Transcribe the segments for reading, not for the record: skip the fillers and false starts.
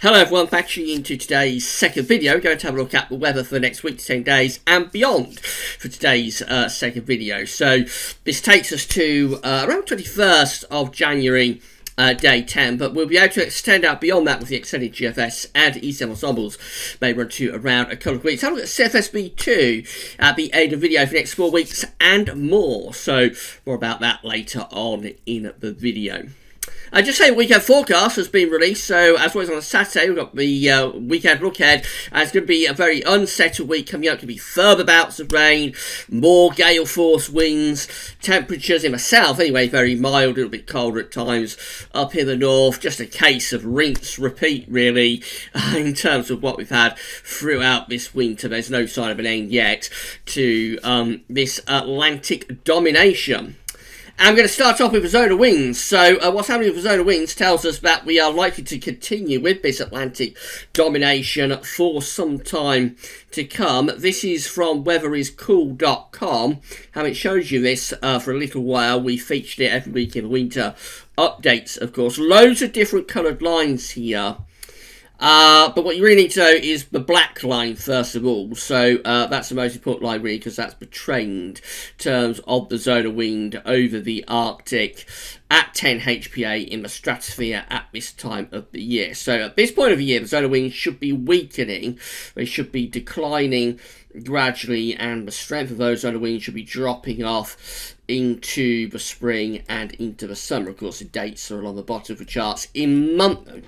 Hello everyone, back into today's second video. We're going to have a look at the weather for the next week to 10 days and beyond for today's second video. So this takes us to around 21st of January, day 10, but we'll be able to extend out beyond that with the extended GFS and ECMWF ensembles may run to around a couple of weeks. Have a look at CFSV2 at the end of the video for the next 4 weeks and more. So more about that later on in the video. Just saying, weekend forecast has been released, so as always on a Saturday we've got the weekend look ahead, and it's going to be a very unsettled week coming up. It's going to be further bouts of rain, more gale force winds, temperatures in the south anyway very mild, a little bit colder at times. Up in the north, just a case of rinse repeat really in terms of what we've had throughout this winter. There's no sign of an end yet to this Atlantic domination. I'm going to start off with the zonal winds. So what's happening with the zonal winds tells us that we are likely to continue with this Atlantic domination for some time to come. This is from weatheriscool.com. Haven't showed you this for a little while. We featured it every week in the winter updates, of course. Loads of different coloured lines here. But what you really need to know is the black line first of all. So that's the most important line really, because that's the trend terms of the zonal wind over the Arctic at 10 HPA in the stratosphere at this time of the year. So at this point of the year, the zonal winds should be weakening. They should be declining gradually, and the strength of those zonal winds should be dropping off into the spring and into the summer. Of course, the dates are along the bottom of the charts in monthly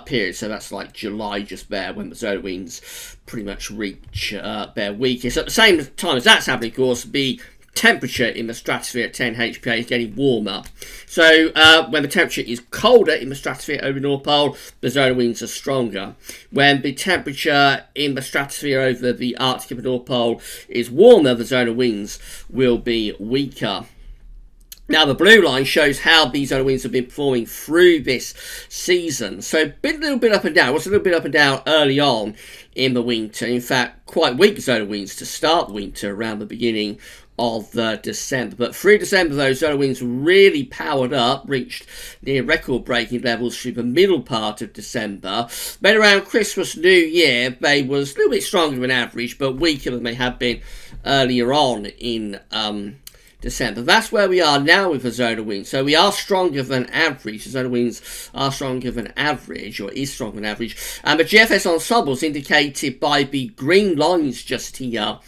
periods. So that's like July just there, when the zonal winds pretty much reach their weakest. At the same time as that's happening, of course, the temperature in the stratosphere at 10 HPA is getting warmer. So when the temperature is colder in the stratosphere over the North Pole, the zonal winds are stronger. When the temperature in the stratosphere over the Arctic and the North Pole is warmer, the zonal winds will be weaker. Now the blue line shows how these zonal winds have been performing through this season. So a little bit up and down. It was a little bit up and down early on in the winter. In fact, quite weak zonal winds to start the winter around the beginning of December. But through December, those zonal winds really powered up, reached near record-breaking levels through the middle part of December. Then around Christmas, New Year, they was a little bit stronger than average, but weaker than they had been earlier on in December. That's where we are now with the zonal winds. So we are stronger than average. The zonal winds are stronger than average, or is stronger than average. And the GFS ensembles indicated by the green lines just here,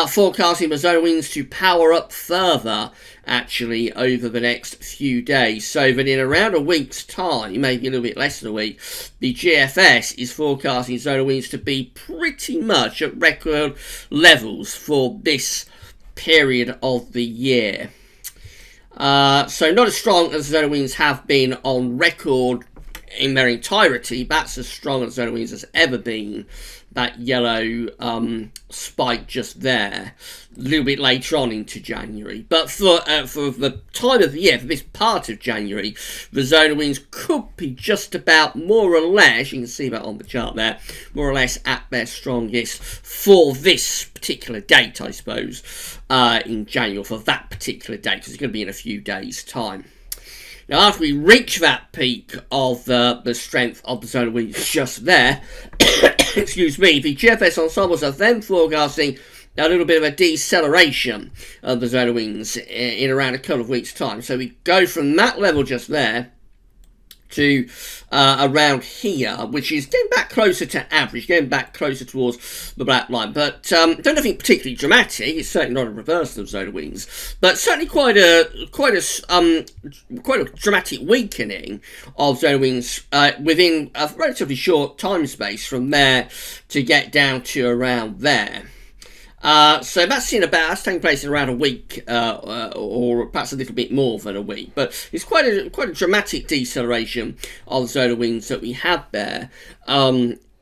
forecasting the zonal winds to power up further actually over the next few days, so that in around a week's time, maybe a little bit less than a week, the GFS is forecasting zonal winds to be pretty much at record levels for this period of the year. So not as strong as the zonal winds have been on record in their entirety. That's as strong as zonal winds has ever been. That yellow spike just there, a little bit later on into January. But for the time of the year, for this part of January, the zonal winds could be just about more or less, you can see that on the chart there, more or less at their strongest for this particular date, I suppose, in January, for that particular date, because it's going to be in a few days' time. Now, after we reach that peak of the strength of the zonal winds just there, excuse me, the GFS ensembles are then forecasting a little bit of a deceleration of the zonal winds in around a couple of weeks' time. So we go from that level just there to around here, which is getting back closer to average, getting back closer towards the black line. But don't nothing particularly dramatic. It's certainly not a reversal of zonal winds, but certainly quite a dramatic weakening of zonal winds within a relatively short time space from there to get down to around there. So that's taking place in around a week, or perhaps a little bit more than a week. But it's quite a dramatic deceleration of the zonal winds that we have there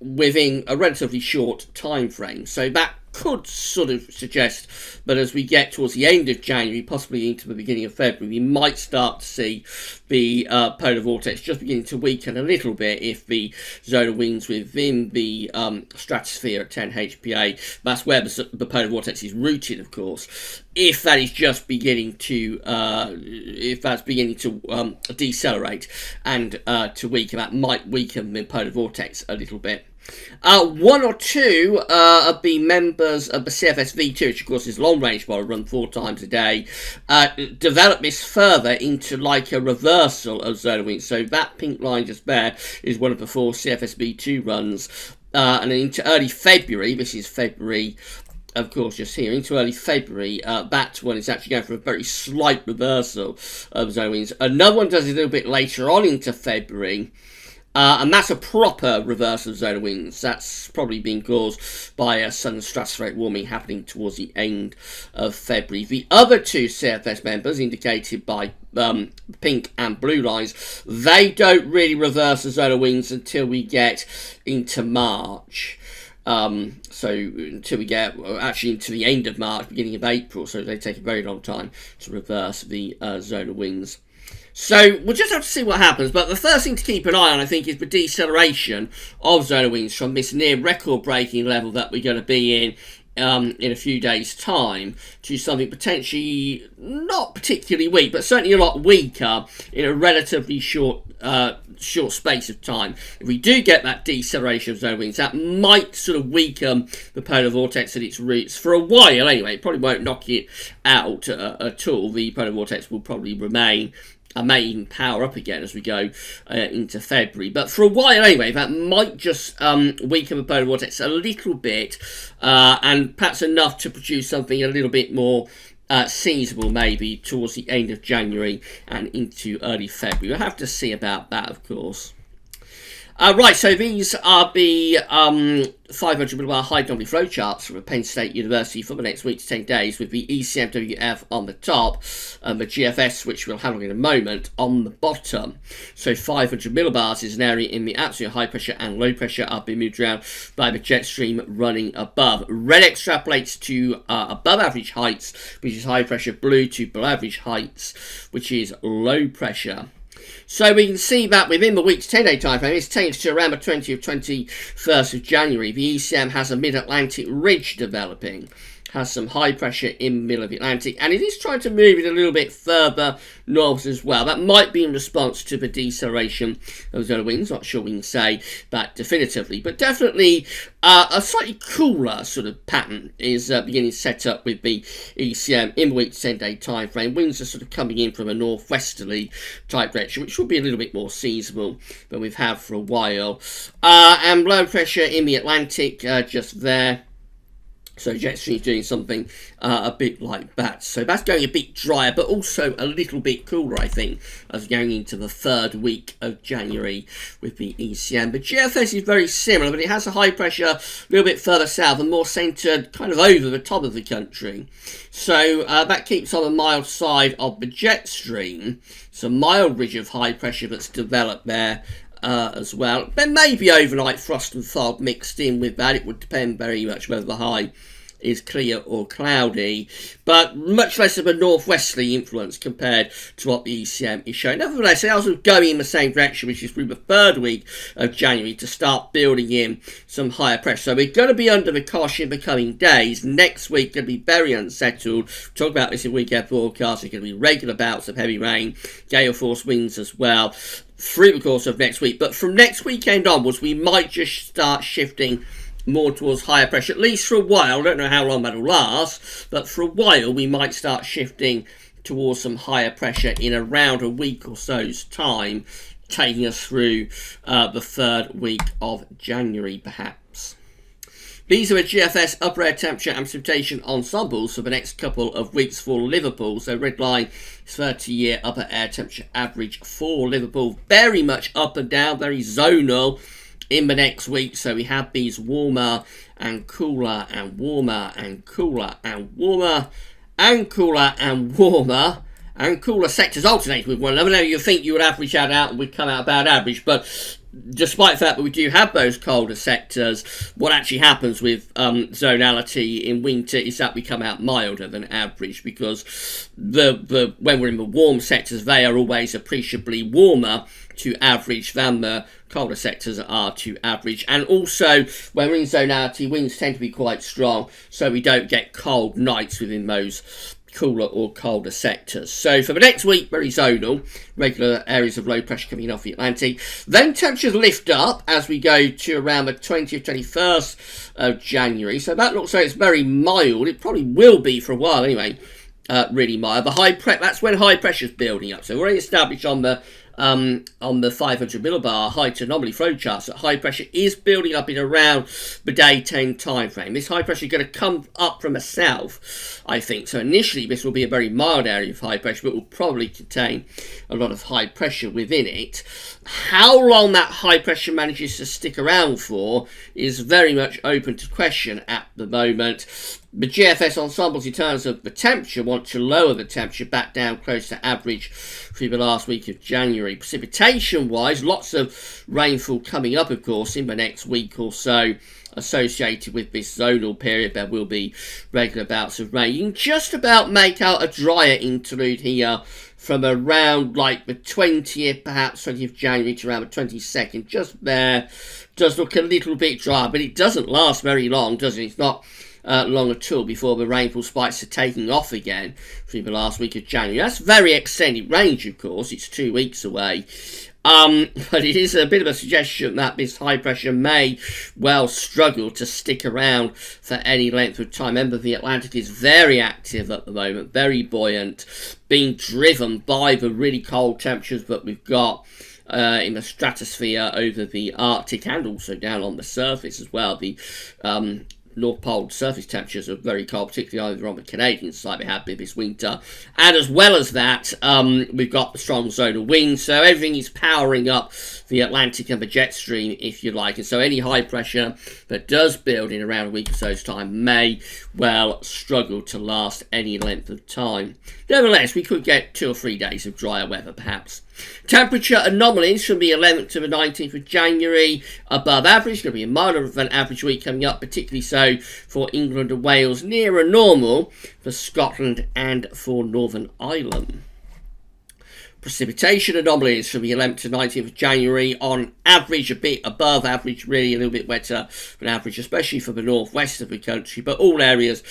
within a relatively short time frame. So that could sort of suggest that as we get towards the end of January, possibly into the beginning of February, we might start to see the polar vortex just beginning to weaken a little bit if the zonal winds within the stratosphere at 10 HPA, that's where the polar vortex is rooted, of course, if that is just beginning to decelerate and to weaken, that might weaken the polar vortex a little bit. One or two of the members of the CFS-V2, which of course is long-range model, run 4 times a day, develop this further into like a reversal of zonal winds. So that pink line just there is one of the 4 CFS-V2 runs. And then into early February, this is February, of course, just here, into early February, that one is actually going for a very slight reversal of zonal winds. Another one does it a little bit later on into February. And that's a proper reversal of zonal winds. That's probably being caused by a sudden stratospheric warming happening towards the end of February. The other 2 CFS members, indicated by pink and blue lines, they don't really reverse the zonal winds until we get into March. So until we get actually into the end of March, beginning of April. So they take a very long time to reverse the zonal winds. So we'll just have to see what happens, but the first thing to keep an eye on, I think, is the deceleration of zonal winds from this near record-breaking level that we're going to be in a few days' time to something potentially not particularly weak, but certainly a lot weaker in a relatively short space of time. If we do get that deceleration of zonal winds, that might sort of weaken the polar vortex at its roots for a while anyway. It probably won't knock it out at all. The polar vortex will probably remain. I may even power up again as we go into February. But for a while anyway, that might just weaken the polar vortex a little bit and perhaps enough to produce something a little bit more seasonable maybe towards the end of January and into early February. We'll have to see about that, of course. Right, so these are the 500 millibar high anomaly flow charts from Penn State University for the next week to 10 days, with the ECMWF on the top and the GFS, which we'll have in a moment, on the bottom. So 500 millibars is an area in the absolute high pressure and low pressure are being moved around by the jet stream running above. Red extrapolates to above average heights, which is high pressure. Blue to below average heights, which is low pressure. So we can see that within the week to 10-day time frame, it's taken to around the 20th, 21st of January. The ECM has a mid-Atlantic ridge developing, has some high pressure in the middle of the Atlantic, and it is trying to move it a little bit further north as well. That might be in response to the deceleration of zonal winds. Not sure we can say that definitively, but definitely a slightly cooler sort of pattern is beginning to set up with the ECM in the week to 10-day time frame. Winds are sort of coming in from a northwesterly type direction, which will be a little bit more seasonable than we've had for a while. And low pressure in the Atlantic just there. So jet stream's doing something a bit like that. So that's going a bit drier, but also a little bit cooler, I think, as going into the 3rd week of January with the ECM. But GFS is very similar, but it has a high pressure a little bit further south and more centred kind of over the top of the country. So that keeps on the mild side of the jet stream. It's a mild ridge of high pressure that's developed there. As well. There may be overnight frost and fog mixed in with that. It would depend very much whether the high is clear or cloudy, but much less of a northwesterly influence compared to what the ECM is showing. Nevertheless, they are also going in the same direction, which is through the 3rd week of January to start building in some higher pressure. So we're going to be under the cosh in the coming days. Next week going to be very unsettled. We'll talk about this in weekend forecast. There's going to be regular bouts of heavy rain, gale force winds as well through the course of next week. But from next weekend onwards, we might just start shifting more towards higher pressure, at least for a while. I don't know how long that'll last, but for a while we might start shifting towards some higher pressure in around a week or so's time, taking us through the 3rd week of January perhaps. These are the GFS upper air temperature and precipitation ensembles for the next couple of weeks for Liverpool. So red line is 30-year upper air temperature average for Liverpool. Very much up and down, very zonal in the next week. So we have these warmer and cooler and warmer and cooler and warmer and cooler and warmer and cooler sectors alternating with one another. Now you think you would average that out and we'd come out about average, but despite the fact that we do have those colder sectors, what actually happens with zonality in winter is that we come out milder than average, because when we're in the warm sectors, they are always appreciably warmer to average than the colder sectors are to average. And also, when we're in zonality, winds tend to be quite strong, so we don't get cold nights within those cooler or colder sectors. So for the next week, very zonal, regular areas of low pressure coming off the Atlantic. Then temperatures lift up as we go to around the 20th, 21st of January. So that looks like it's very mild. It probably will be for a while anyway. Really mild. That's when high pressure is building up. So we're already established on the 500 millibar height anomaly flow charts that high pressure is building up in around the day 10 time frame. This high pressure is going to come up from the south, I think. So initially this will be a very mild area of high pressure, but will probably contain a lot of high pressure within it. How long that high pressure manages to stick around for is very much open to question at the moment. The GFS ensembles, in terms of the temperature, want to lower the temperature back down close to average through the last week of January. Precipitation-wise, lots of rainfall coming up, of course, in the next week or so associated with this zonal period. There will be regular bouts of rain. You can just about make out a drier interlude here from around like the 20th, perhaps 20th January to around the 22nd. Just there. Does look a little bit dry, but it doesn't last very long, does it? It's not long at all before the rainfall spikes are taking off again through the last week of January. That's very extended range, of course. It's 2 weeks away. But it is a bit of a suggestion that this high pressure may well struggle to stick around for any length of time. Remember, the Atlantic is very active at the moment, very buoyant, being driven by the really cold temperatures that we've got in the stratosphere over the Arctic and also down on the surface as well. The North Pole surface temperatures are very cold, particularly over on the Canadian side they have been this winter. And as well as that, we've got the strong zonal winds, so everything is powering up the Atlantic and the jet stream, if you like. And so any high pressure that does build in around a week or so's time may well struggle to last any length of time. Nevertheless, we could get 2 or 3 days of drier weather, perhaps. Temperature anomalies from the 11th to the 19th of January above average. Going to be a milder than average week coming up, particularly so for England and Wales, nearer normal for Scotland and for Northern Ireland. Precipitation anomalies from the 11th to 19th of January, on average a bit above average, really a little bit wetter than average, especially for the northwest of the country, but all areas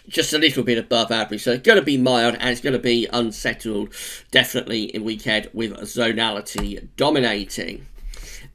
just a little bit above average. So it's going to be mild and it's going to be unsettled, definitely in weekend with zonality dominating.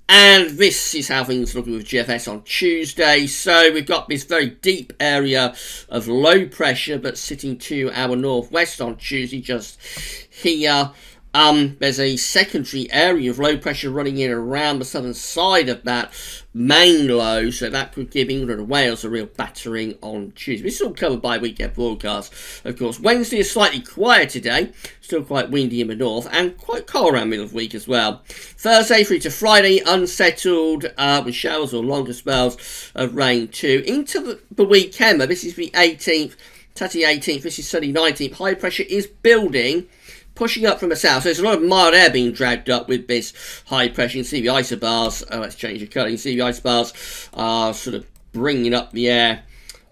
And this is how things look with GFS on Tuesday. So we've got this very deep area of low pressure that's sitting to our northwest on Tuesday, just here. There's a secondary area of low pressure running in around the southern side of that main low, so that could give England and Wales a real battering on Tuesday. This is all covered by weekend forecast, of course. Wednesday is slightly quiet today, still quite windy in the north, and quite cold around middle of the week as well. Thursday through to Friday, unsettled with showers or longer spells of rain too. Into the weekend, though, this is the 18th, Saturday 18th, this is Sunday 19th. High pressure is building, pushing up from the south, so there's a lot of mild air being dragged up with this high pressure. You can see the isobars, let's change the colour, you can see the isobars are sort of bringing up the air,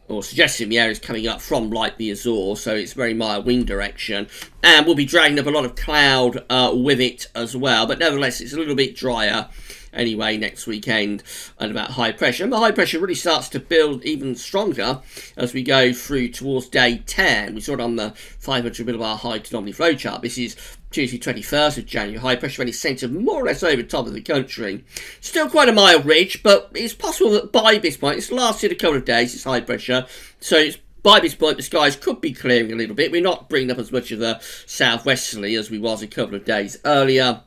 or suggesting the air is coming up from like the Azores, so it's very mild wind direction, and we'll be dragging up a lot of cloud with it as well, but nevertheless it's a little bit drier anyway next weekend, and about high pressure. And the high pressure really starts to build even stronger as we go through towards day 10. We saw it on the 500 millibar height anomaly flow chart. This is Tuesday 21st of January. High pressure really centred more or less over the top of the country. Still quite a mild ridge, but it's possible that by this point, it's lasted a couple of days, it's high pressure, so it's by this point the skies could be clearing a little bit. We're not bringing up as much of a southwesterly as we was a couple of days earlier.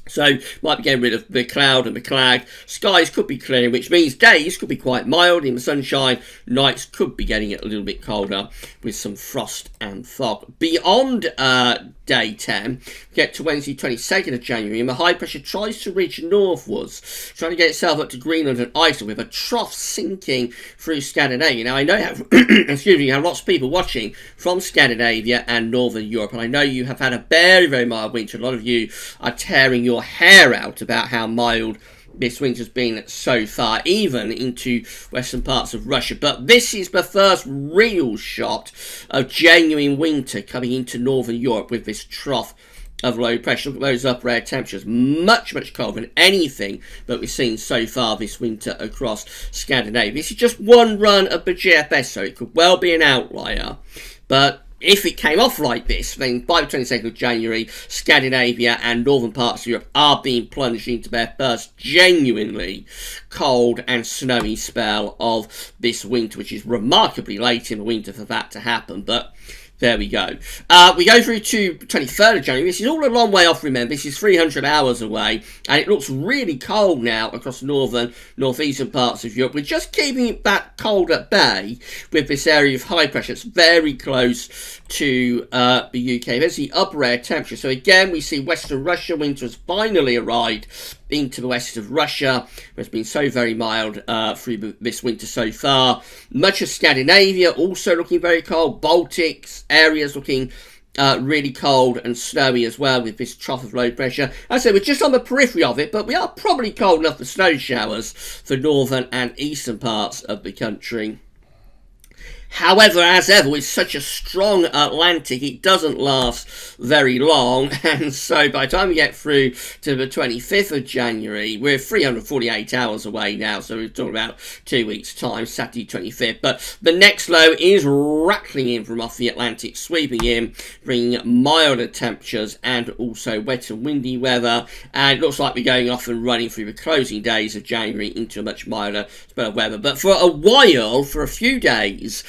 So might be getting rid of the cloud and the clag. Skies could be clearing, which means days could be quite mild in the sunshine. Nights could be getting it a little bit colder with some frost and fog. Beyond day 10, we get to Wednesday 22nd of January, and the high pressure tries to reach northwards, trying to get itself up to Greenland and Iceland, with a trough sinking through Scandinavia. Now I know you have, excuse me, you have lots of people watching from Scandinavia and Northern Europe, and I know you have had a very, very mild winter. A lot of you are tearing your hair out about how mild this winter's been so far, even into western parts of Russia. But this is the first real shot of genuine winter coming into northern Europe with this trough of low pressure. Look at those upper air temperatures, much colder than anything that we've seen so far this winter across Scandinavia. This is just one run of the GFS, so it could well be an outlier. But if it came off like this, then by the 22nd of January, Scandinavia and northern parts of Europe are being plunged into their first genuinely cold and snowy spell of this winter, which is remarkably late in the winter for that to happen. But there we go. We go through to 23rd of January. This is all a long way off, remember. This is 300 hours away. And it looks really cold now across northern, northeastern parts of Europe. We're just keeping that cold at bay with this area of high pressure. It's very close to the UK. There's the upper air temperature. So again, we see western Russia. Winter has finally arrived into the west of Russia, where it's been so very mild through this winter so far. Much of Scandinavia also looking very cold. Baltics areas looking really cold and snowy as well with this trough of low pressure. As I say, we're just on the periphery of it, but we are probably cold enough for snow showers for northern and eastern parts of the country. However, as ever, with such a strong Atlantic, it doesn't last very long, and so by the time we get through to the 25th of January, we're 348 hours away now, so we're talking about 2 weeks' time, Saturday 25th, but the next low is rattling in from off the Atlantic, sweeping in, bringing milder temperatures and also wet and windy weather, and it looks like we're going off and running through the closing days of January into a much milder spell of weather. But for a while, for a few days,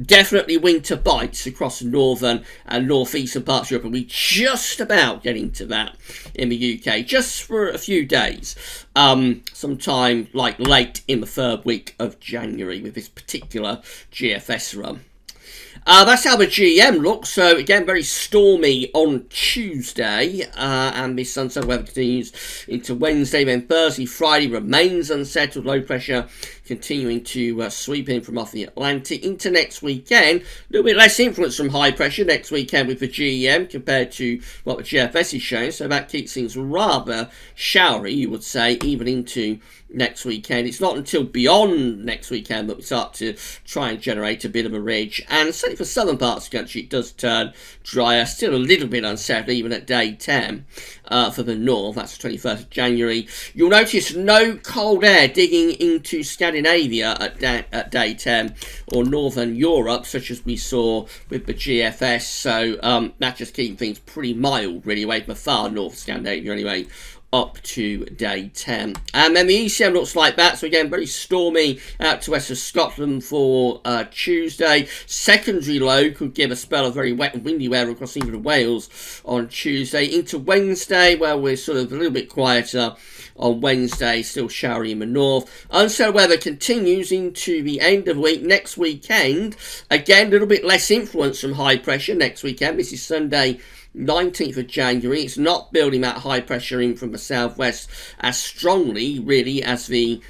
definitely winter bites across the northern and northeastern parts of Europe, and we just about getting to that in the UK, just for a few days, sometime like late in the third week of January with this particular GFS run. That's how the GEM looks. So again, very stormy on Tuesday, and this unsettled weather continues into Wednesday. Then Thursday, Friday remains unsettled, low pressure continuing to sweep in from off the Atlantic into next weekend. A little bit less influence from high pressure next weekend with the GEM compared to what the GFS is showing, so that keeps things rather showery, you would say, even into next weekend. It's not until beyond next weekend that we start to try and generate a bit of a ridge, and certainly for southern parts of the country it does turn drier, still a little bit unsettled even at day 10 for the north. That's the 21st of January. You'll notice no cold air digging into Scandinavia at day 10 or northern Europe, such as we saw with the GFS, so that just keeps things pretty mild really away from the far north of Scandinavia anyway, up to day 10. And then the ECM looks like that. So again, very stormy out to west of Scotland for Tuesday. Secondary low could give a spell of very wet and windy weather across England and Wales on Tuesday. Into Wednesday, where we're sort of a little bit quieter on Wednesday, still showery in the north. Unsettled weather continues into the end of the week. Next weekend, again, a little bit less influence from high pressure next weekend. This is Sunday, 19th of January. It's not building that high pressure in from the southwest as strongly, really, as the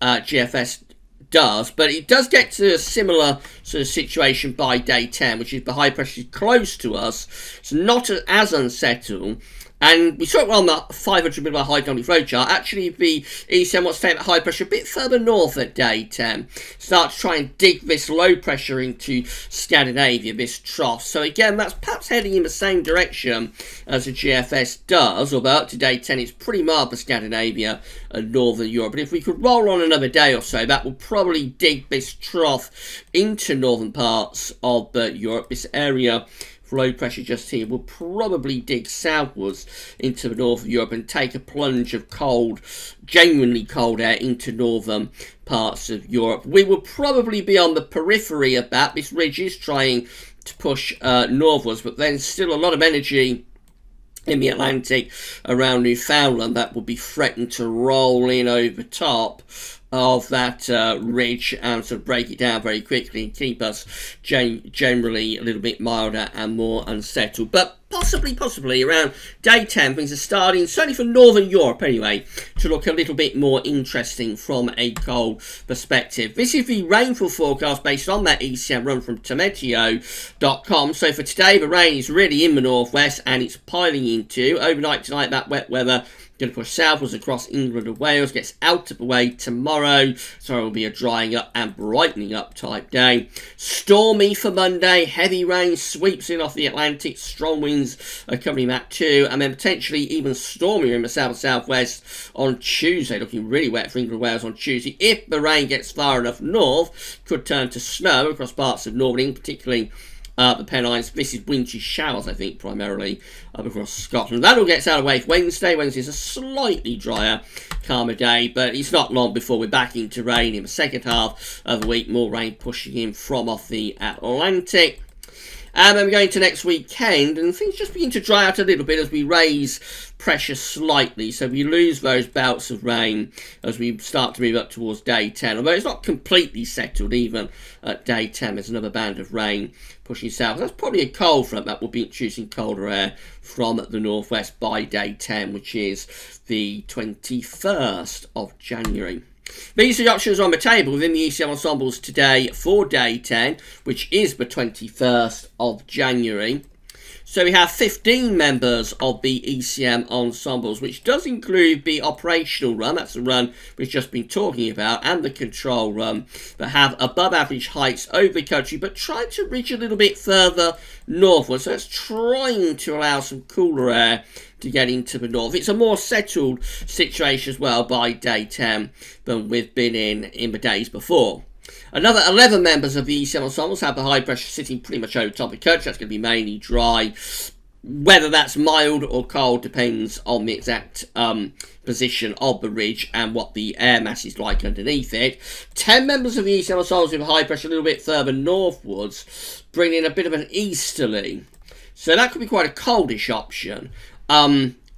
GFS does, but it does get to a similar sort of situation by day 10, which is the high pressure is close to us. It's not as unsettled. And we saw it on the 500 millibar high dynamic flow chart. Actually, the ECM wants to take that high pressure a bit further north at day 10. Start to try and dig this low pressure into Scandinavia, this trough. So again, that's perhaps heading in the same direction as the GFS does, although up to day 10 it's pretty mild for Scandinavia and northern Europe. But if we could roll on another day or so, that will probably dig this trough into northern parts of Europe. This area low pressure just here will probably dig southwards into the north of Europe and take a plunge of cold, genuinely cold air into northern parts of Europe. We will probably be on the periphery of that. This ridge is trying to push northwards, but then still a lot of energy in the Atlantic around Newfoundland that will be threatened to roll in over top of that ridge and sort of break it down very quickly and keep us generally a little bit milder and more unsettled. But possibly around day 10 things are starting, certainly for northern Europe anyway, to look a little bit more interesting from a cold perspective. This is the rainfall forecast based on that ECM run from Tometeo.com. So for today, the rain is really in the northwest and it's piling into overnight tonight. That wet weather Going to push southwards across England and Wales, gets out of the way tomorrow, so it will be a drying up and brightening up type day. Stormy for Monday, heavy rain sweeps in off the Atlantic, strong winds accompanying that too, and then potentially even stormier in the south-southwest on Tuesday, looking really wet for England and Wales on Tuesday. If the rain gets far enough north, could turn to snow across parts of northern England, particularly the Pennines. This is wintry showers, I think, primarily up across Scotland. That all gets out of the way for Wednesday. Wednesday is a slightly drier, calmer day, but it's not long before we're back into rain in the second half of the week. More rain pushing in from off the Atlantic. And then we're going to next weekend, and things just begin to dry out a little bit as we raise pressure slightly. So we lose those bouts of rain as we start to move up towards day 10. Although it's not completely settled even at day 10. There's another band of rain pushing south. That's probably a cold front that will be introducing colder air from the northwest by day 10, which is the 21st of January. These are the options on the table within the ECM ensembles today for day 10, which is the 21st of January. So we have 15 members of the ECM ensembles, which does include the operational run, that's the run we've just been talking about, and the control run, that have above average heights over the country, but try to reach a little bit further northward. So it's trying to allow some cooler air to get into the north. It's a more settled situation as well by day 10 than we've been in the days before. Another 11 members of the ECM ensembles have the high pressure sitting pretty much over top of the country. That's going to be mainly dry. Whether that's mild or cold depends on the exact position of the ridge and what the air mass is like underneath it. 10 members of the ECM ensembles with high pressure a little bit further northwards, bringing in a bit of an easterly. So that could be quite a coldish option.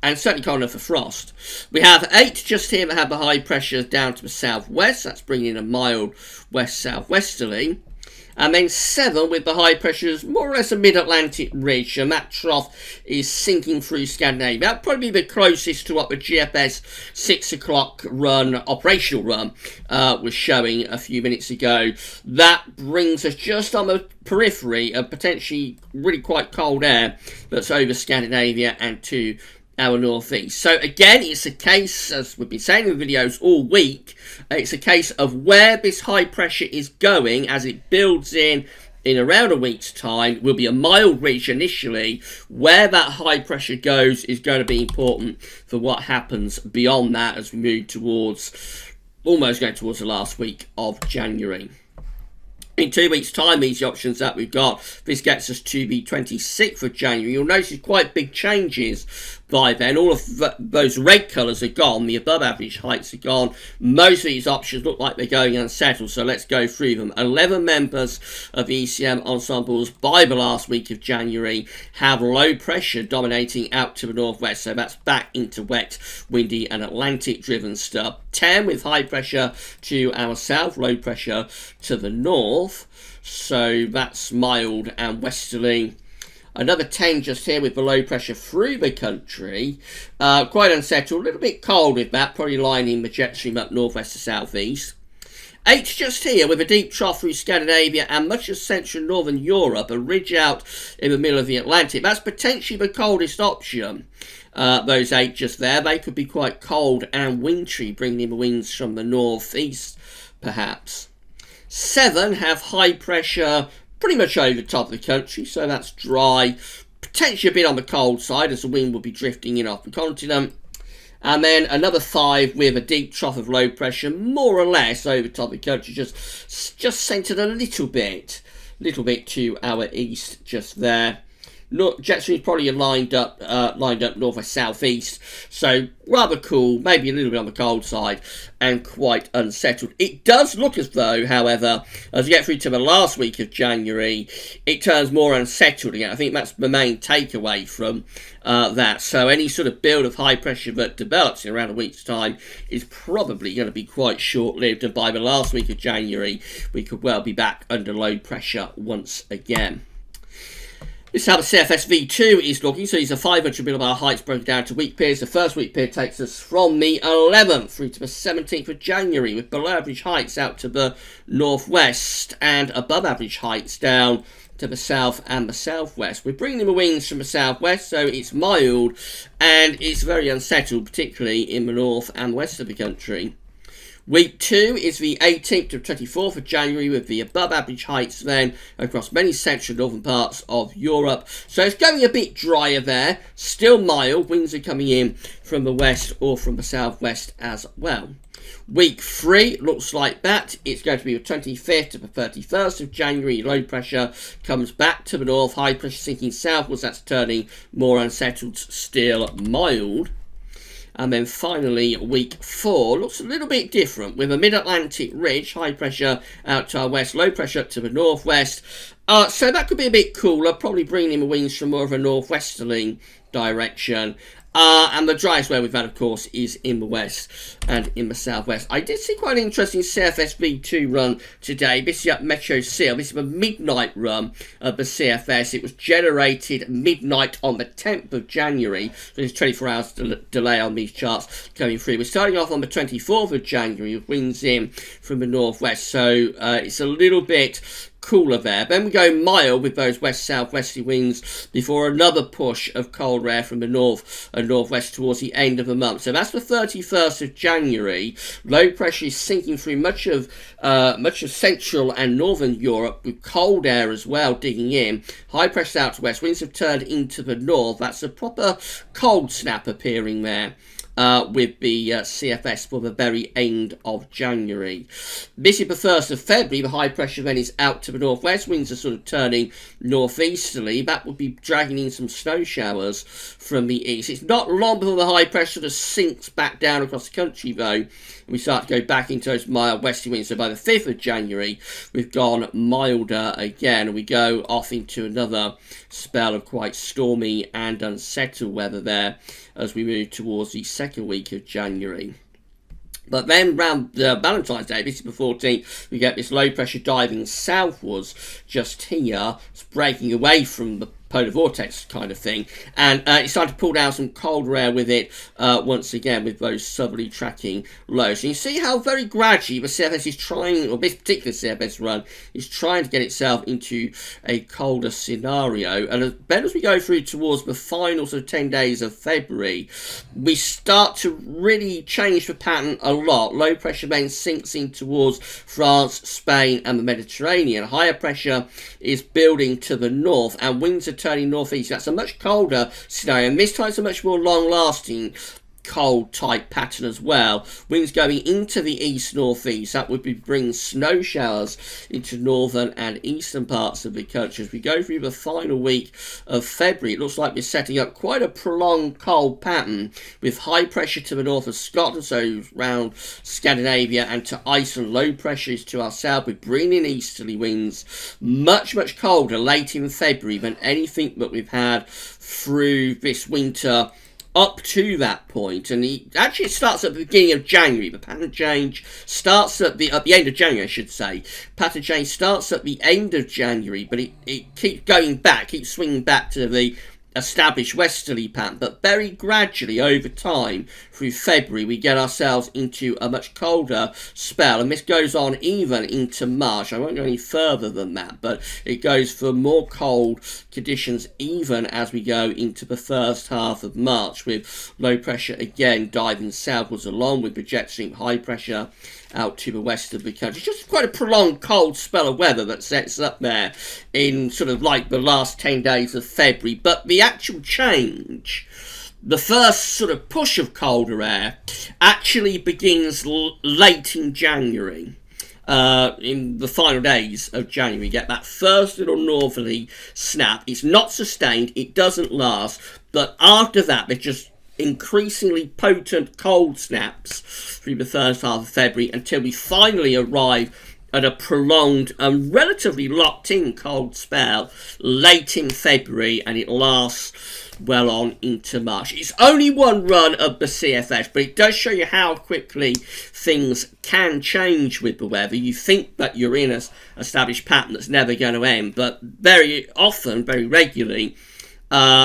And certainly cold enough for frost. We have 8 just here that have the high pressure down to the southwest. That's bringing in a mild west-southwesterly. And then 7 with the high pressures, more or less a mid-Atlantic ridge. And that trough is sinking through Scandinavia. That'll probably be the closest to what the GFS 6 o'clock run, operational run, was showing a few minutes ago. That brings us just on the periphery of potentially really quite cold air that's over Scandinavia and to our northeast. So again, it's a case, as we've been saying in the videos all week, it's a case of where this high pressure is going as it builds in around a week's time. Will be a mild ridge initially. Where that high pressure goes is going to be important for what happens beyond that as we move towards, almost going towards the last week of January. In 2 weeks' time, these options that we've got, this gets us to the 26th of January. You'll notice quite big changes by then. All of those red colours are gone. The above average heights are gone. Most of these options look like they're going unsettled, so let's go through them. 11 members of the ECM ensembles by the last week of January have low pressure dominating out to the northwest, so that's back into wet, windy and Atlantic driven stuff. 10 with high pressure to our south, low pressure to the north, so that's mild and westerly. Another 10 just here with the low pressure through the country. Quite unsettled, a little bit cold with that, probably lining the jet stream up northwest to southeast. 8 just here with a deep trough through Scandinavia and much of central northern Europe, a ridge out in the middle of the Atlantic. That's potentially the coldest option. Those 8 just there, they could be quite cold and wintry, bringing in the winds from the northeast perhaps. 7 have high pressure pretty much over the top of the country, so that's dry, potentially a bit on the cold side as the wind will be drifting in off the continent. And then another 5 with a deep trough of low pressure, more or less over the top of the country, just centred a little bit to our east just there. Jet stream is probably lined up northwest southeast, so rather cool, maybe a little bit on the cold side, and quite unsettled. It does look as though, however, as we get through to the last week of January, it turns more unsettled again. I think that's the main takeaway from that. So any sort of build of high pressure that develops in around a week's time is probably going to be quite short-lived, and by the last week of January, we could well be back under low pressure once again. This is how the CFS V2 is looking. So these are 500 millibar heights broken down to week periods. The first week period takes us from the 11th through to the 17th of January with below average heights out to the northwest and above average heights down to the south and the southwest. We're bringing in the winds from the southwest, so it's mild and it's very unsettled, particularly in the north and west of the country. Week 2 is the 18th to 24th of January, with the above average heights then across many central and northern parts of Europe. So it's going a bit drier there, still mild, winds are coming in from the west or from the southwest as well. Week 3 looks like that. It's going to be the 25th to the 31st of January. Low pressure comes back to the north, high pressure sinking southwards. That's turning more unsettled, still mild. And then finally, week 4 looks a little bit different, with a mid-Atlantic ridge, high pressure out to our west, low pressure to the northwest. So that could be a bit cooler, probably bringing in the winds from more of a northwesterly direction. And the driest where we've had, of course, is in the west and in the southwest. I did see quite an interesting CFS V2 run today. This is at Meteo Seal. This is a midnight run of the CFS. It was generated midnight on the 10th of January. So there's 24 hours delay on these charts going through. We're starting off on the 24th of January with winds in from the northwest. So it's a little bit cooler there. Then we go mild with those west-southwesterly winds before another push of cold air from the north and northwest towards the end of the month. So that's the 31st of January. Low pressure is sinking through much of central and northern Europe, with cold air as well digging in. High pressure out to west. Winds have turned into the north. That's a proper cold snap appearing there. With the CFS for the very end of January. This is the 1st of February. The high pressure then is out to the northwest. Winds are sort of turning northeasterly. That would be dragging in some snow showers from the east. It's not long before the high pressure sort of sinks back down across the country, though. We start to go back into those mild westerly winds. So by the 5th of January, we've gone milder again. And we go off into another spell of quite stormy and unsettled weather there as we move towards the second week of January. But then round Valentine's Day, this is the 14th, we get this low pressure diving southwards just here. It's breaking away from the polar vortex kind of thing, and it's starting to pull down some colder air with it once again, with those southerly tracking lows. And you see how very gradually the CFS is trying, or this particular CFS run is trying to get itself into a colder scenario. And then as we go through towards the final sort of 10 days of February, we start to really change the pattern a lot. Low pressure then sinks in towards France, Spain and the Mediterranean. Higher pressure is building to the north, and winds are turning northeast. That's a much colder scenario, and this time it's a much more long-lasting cold type pattern as well. Winds going into the east northeast. That would be bringing snow showers into northern and eastern parts of the country. As we go through the final week of February, it looks like we're setting up quite a prolonged cold pattern, with high pressure to the north of Scotland, so around Scandinavia, and to Iceland. Low pressure is to our south, with bringing easterly winds much colder late in February than anything that we've had through this winter up to that point. And it actually starts at the beginning of January. The pattern change starts at the end of January, I should say. Pattern change starts at the end of January, but it keeps going back, keeps swinging back to the established westerly pattern, but very gradually over time through February we get ourselves into a much colder spell, and this goes on even into March. I won't go any further than that, but it goes for more cold conditions even as we go into the first half of March, with low pressure again diving southwards along with projecting high pressure out to the west of the country. Just quite a prolonged cold spell of weather that sets up there in sort of like the last 10 days of February. But the actual change, the first sort of push of colder air, actually begins late in January. In the final days of January, you get that first little northerly snap. It's not sustained, it doesn't last, but after that there's just increasingly potent cold snaps through the first half of February until we finally arrive at a prolonged and relatively locked-in cold spell late in February, and it lasts well on into March. It's only one run of the CFS, but it does show you how quickly things can change with the weather. You think that you're in an established pattern that's never going to end, but very often, very regularly,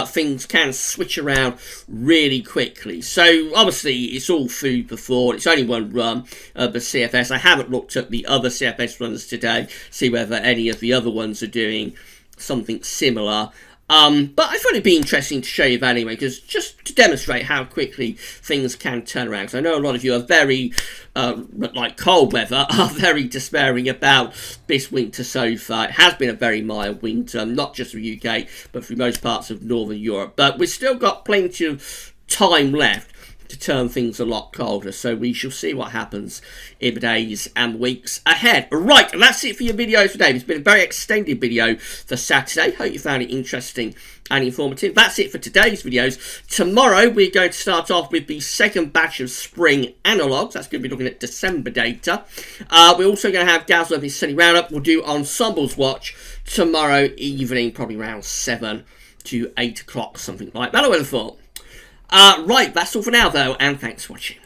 things can switch around really quickly. So obviously it's all food for thought. It's only one run of the CFS. I haven't looked at the other CFS runs today, see whether any of the other ones are doing something similar. But I thought it'd be interesting to show you that anyway, because just to demonstrate how quickly things can turn around. So I know a lot of you are very, like cold weather, are very despairing about this winter so far. It has been a very mild winter, not just for the UK, but for most parts of Northern Europe. But we've still got plenty of time left to turn things a lot colder, so we shall see what happens in the days and weeks ahead. Right, and that's it for your video today. It's been a very extended video for Saturday. Hope you found it interesting and informative. That's it for today's videos. Tomorrow we're going to start off with the second batch of spring analogues. That's going to be looking at December data. We're also going to have Gaz with his sunny roundup. We'll do Ensembles Watch tomorrow evening, probably around 7 to 8 o'clock, something like that, I would have thought. Right, that's all for now though, and thanks for watching.